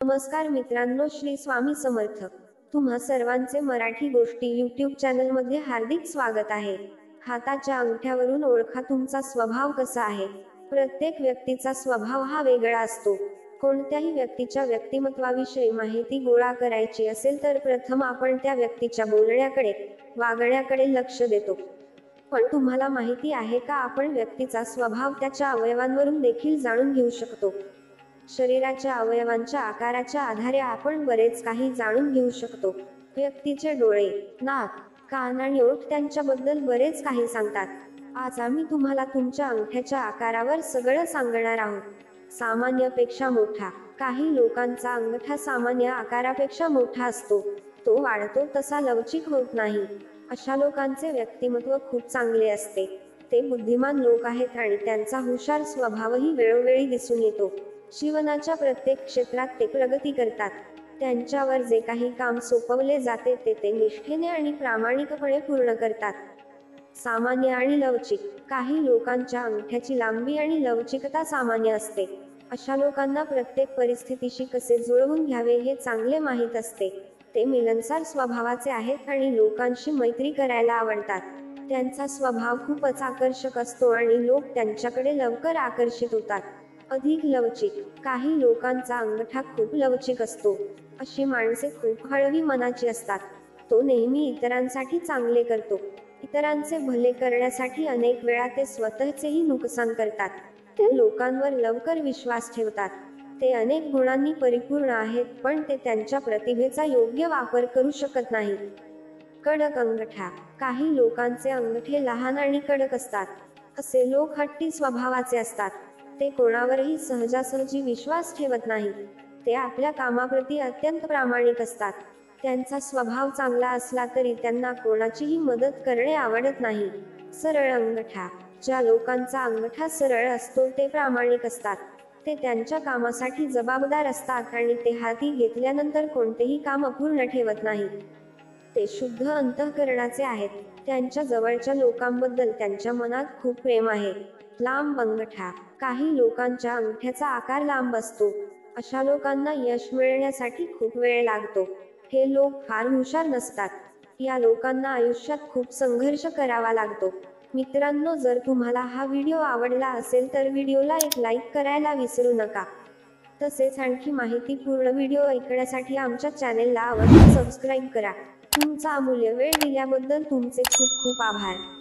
नमस्कार मित्रांनो, श्री स्वामी समर्थ. तुम्हा सर्वांचे मराठी गोष्टी यूट्यूब चॅनलमध्ये हार्दिक स्वागत आहे. हाताच्या अंगठ्यावरून ओळखा तुमचा स्वभाव कसा आहे. प्रत्येक व्यक्तीचा स्वभाव हा वेगळा असतो. कोणत्याही व्यक्तीच्या व्यक्तिमत्वाविषयी माहिती गोळा करायची असेल तर प्रथम आपण त्या व्यक्तीच्या बोलण्याकडे, वागण्याकडे लक्ष देतो. पण तुम्हाला माहिती आहे का, आपण व्यक्तीचा स्वभाव त्याच्या अवयवांवरून देखील जाणून घेऊ शकतो. शरीराच्या अवयवांच्या आकाराच्या आधारे आपण बरेच काही जाणून घेऊ शकतो. व्यक्तीचे डोळे, नाक, कान आणि ओठ त्यांच्याबद्दल बरेच काही सांगतात. आज आम्ही तुम्हाला तुमच्या अंगठ्याच्या आकारावर सगळं सांगणार आहोत. सामान्यपेक्षा मोठा. काही लोकांचा अंगठा सामान्य आकारापेक्षा मोठा असतो. तो वाढतो तसा लवचिक होत नाही. अशा लोकांचे व्यक्तिमत्व खूप चांगले असते. ते बुद्धिमान लोक आहेत आणि त्यांचा हुशार स्वभावही वेळोवेळी दिसून येतो. जीवनाच्या प्रत्येक क्षेत्रात ते प्रगती करतात. त्यांच्यावर जे काही काम सोपवले जाते ते निष्ठेने आणि प्रामाणिकपणे पूर्ण करतात. सामान्य आणि लवचिक. काही लोकांच्या अंगठ्याची लांबी आणि लवचिकता सामान्य असते. अशा लोकांना प्रत्येक परिस्थितीशी कसे जुळवून घ्यावे हे चांगले माहीत असते. ते मिलनसार स्वभावाचे आहेत आणि लोकांशी मैत्री करायला आवडतात. त्यांचा स्वभाव खूपच आकर्षक असतो आणि लोक त्यांच्याकडे लवकर आकर्षित होतात. अधिक लवचिक. काही लोकांचा अंगठा खूप लवचिक असतो. अशी माणसे खूप हळवी मनाची असतात. तो नेहमी इतरांसाठी चांगले करतो. इतरांचे भले करण्यासाठी अनेक वेळा ते स्वतःचेही नुकसान करतात. ते लोकांवर लवकर विश्वास ठेवतात. ते अनेक गुणांनी परिपूर्ण आहेत, पण ते त्यांच्या प्रतिभेचा योग्य वापर करू शकत नाहीत. कडक अंगठा. काही लोकांचे अंगठे लहान आणि कडक असतात. असे लोक हट्टी स्वभावाचे असतात. ते कोणावरही सहजासहजी विश्वास ठेवत नाहीत. ते आपल्या कामाप्रती अत्यंत प्रामाणिक असतात. त्यांचा स्वभाव चांगला असला तरी त्यांना कोणाचीही मदत करणे आवडत नाही. सरळ अंगठा. ज्या लोकांचा अंगठा सरळ असतो ते प्रामाणिक असतात. ते त्यांच्या कामासाठी जबाबदार असतात आणि ते हाती घेतल्यानंतर कोणतेही काम अपूर्ण ठेवत नाहीत. ते शुद्ध अंतःकरणाचे आहेत. त्यांच्या जवळच्या लोकांबद्दल त्यांच्या मनात खूप प्रेम आहे. लांब अंगठा. काही लोकांच्या अंगठ्याचा आकार लांब असतो. अशा लोकांना यश मिळण्यासाठी खूप वेळ लागतो. हे लोक फार हुशार नसतात. या लोकांना आयुष्यात खूप संघर्ष करावा लागतो. मित्रांनो, जर तुम्हाला हा व्हिडिओ आवडला असेल तर व्हिडिओला एक लाईक करायला विसरू नका. तसेच आणखी माहितीपूर्ण व्हिडिओ ऐकण्यासाठी आमच्या चॅनेलला अवश्य सबस्क्राईब करा. तुमचा अमूल्य वेळ दिल्याबद्दल तुमचे खूप खूप आभार.